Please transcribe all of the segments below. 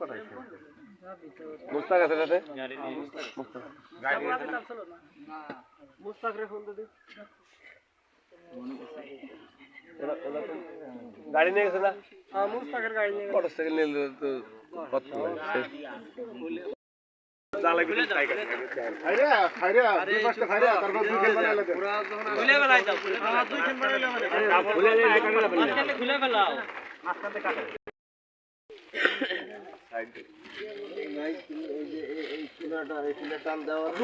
তাই মুস্তাক আছে সাথে গাড়ি নিয়ে গেছে না? মুস্তাকের গাড়ি নিয়ে মোটরসাইকেল নিয়ে তো কত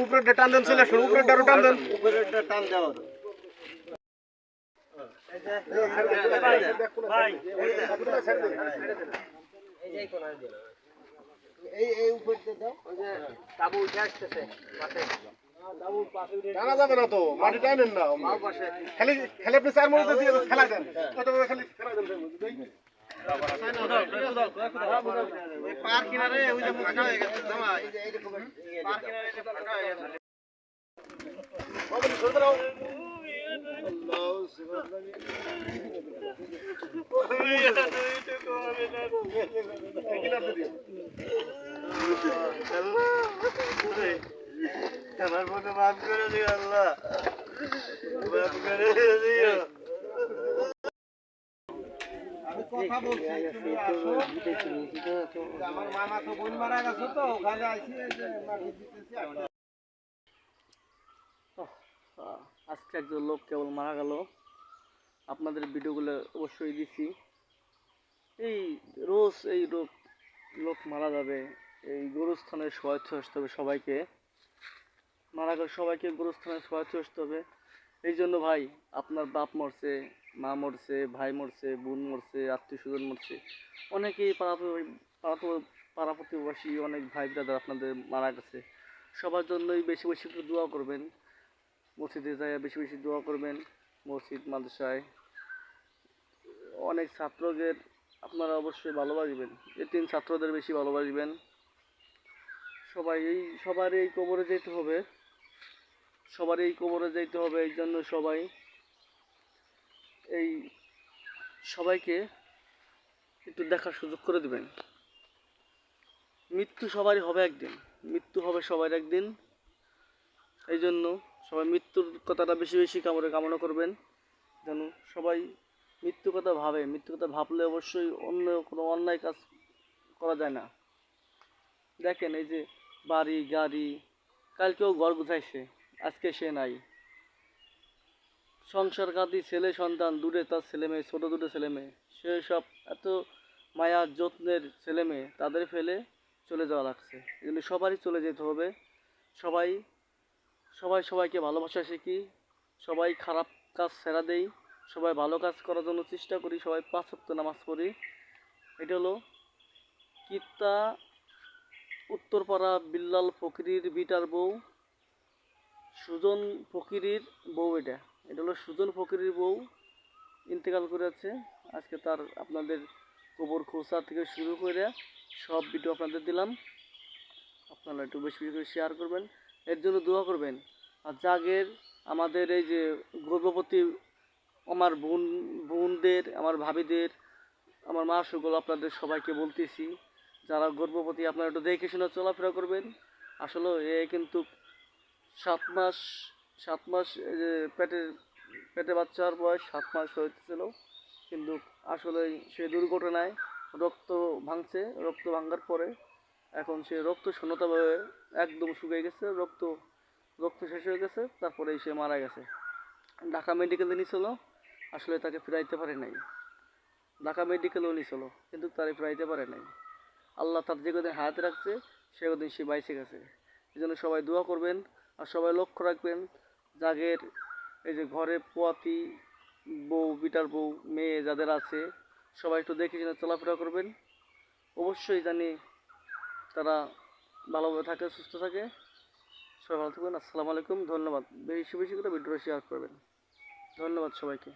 উপরে টান দেন চলে আসুন, উপরে টান দেন, উপরে টান দেওয়া টানা যাবে না তো, মাটি টানেন না খালি খালি আপনি 4 মিনিট দিয়ে খেলা দেন, খালি খেলা দেন পার কিনারে ওই যে ফাঁকা হয়ে গেছে জামা, এই যে পার কিনারে যে ফাঁকা হয়ে গেছে আমার মনে মাফ করে দিও আল্লাহ, মাফ করে দিও। আমি কথা বলছি, তুমি আসো। আমার মামা তো বোন মারা গেছে তো ওখানে আইছি, এই যে মাটি দিতেছি। আজকে একজন লোক কেবল মারা গেল, আপনাদের ভিডিওগুলো অবশ্যই দিছি। এই রোজ এই লোক মারা যাবে, এই গোরস্থানে সহায়তা আসতে হবে সবাইকে, মারা গেলে সবাইকে গোরস্থানে সহায়তা আসতে হবে। এই জন্য ভাই, আপনার বাপ মরছে, মা মরছে, ভাই মরছে, বোন মরছে, আত্মীয় স্বজন মরছে, অনেকেই পাড়া প্রতিবেশী অনেক ভাই ব্রাদার আপনাদের মারা গেছে। সবার জন্যই বেশি বেশি করে দোয়া করবেন, মসজিদে যায় বেশি বেশি দোয়া করবেন, মসজিদ মাদ্রাসায় অনেক ছাত্রদের আপনারা অবশ্যই ভালোবাসবেন, এতিম ছাত্রদের বেশি ভালোবাসবেন। সবার এই কবরে যেতে হবে, এই জন্য সবাইকে একটু দেখার সুযোগ করে দিবেন। মৃত্যু সবারই হবে একদিন, মৃত্যু হবে সবার একদিন, এই জন্য সবাই মৃত্যুর কথাটা বেশি বেশি কামনা করবেন, যেন সবাই মৃত্যুর কথা ভাবে। মৃত্যুর কথা ভাবলে অবশ্যই অন্য কোনো অন্যায় কাজ করা যায় না। দেখেন এই যে বাড়ি গাড়ি, কালকেও ঘর গুছাইছে, আজকে সে নাই, সংসার কাঁদি, ছেলে সন্তান দূরে, তার ছেলে মেয়ে, ছোটো দুটো ছেলে মেয়ে, সে সব এত মায়া যত্নের ছেলে মেয়ে, তাদের ফেলে চলে যাওয়া লাগছে। এই জন্য সবারই চলে যেতে হবে। সবাইকে ভালোবাসা শিখি, সবাই খারাপ কাজ ছেড়া দেই, সবাই ভালো কাজ করার জন্য চেষ্টা করি, সবাই 5 ওয়াক্ত নামাজ পড়ি। এটা হলো কিত্তা উত্তরপাড়া বিল্লাল ফকিরের বিটার বউ, সুজন ফকিরের বউ। এটা হলো সুজন ফকিরের বউ, ইন্তেকাল করেছে আজকে। তার আপনাদের কবর খোঁচা থেকে শুরু করে সব ভিডিও আপনাদের দিলাম, আপনারা একটু বেশি বেশি করে শেয়ার করবেন, এর জন্য দোয়া করবেন। আর জাগের আমাদের এই যে গর্ভবতী আমার বোনদের, আমার ভাবিদের, আমার মা সকল আপনাদের সবাইকে বলতেছি, যারা গর্ভবতী আপনারা একটু দেখে শুনে চলাফেরা করবেন। আসলে এ কিন্তু 7 মাস এই যে পেটে বাচ্চার বয়স 7 মাস হয়েছিল, কিন্তু আসলে সে দুর্ঘটনায় রক্ত ভাঙার পরে এখন সে রক্ত শূন্যতা একদম শুকিয়ে গেছে, রক্ত শেষ হয়ে গেছে, তারপরেই সে মারা গেছে। ঢাকা মেডিকেলে নিয়েছিল, আসলে তাকে ফিরাইতে পারে নাই। ঢাকা মেডিকেলেও নিয়েছিল, কিন্তু তারে ফিরাইতে পারে নাই। আল্লাহ তার যে কদিন হায়াতে রাখছে সে কদিন সে বাইসে গেছে। এই জন্য সবাই দোয়া করবেন, আর সবাই লক্ষ্য রাখবেন যাদের এই যে ঘরে পোয়াতি বউ, বিটার বউ, মেয়ে যাদের আছে, সবাই একটু দেখে শুনে চলাফেরা করবেন। অবশ্যই জানি তারা ভালোভাবে থাকে, সুস্থ থাকে। সবাই ভালো থাকবেন। আসসালামু আলাইকুম, ধন্যবাদ। বেশি বেশি করে ভিডিওটা শেয়ার করবেন। ধন্যবাদ সবাইকে।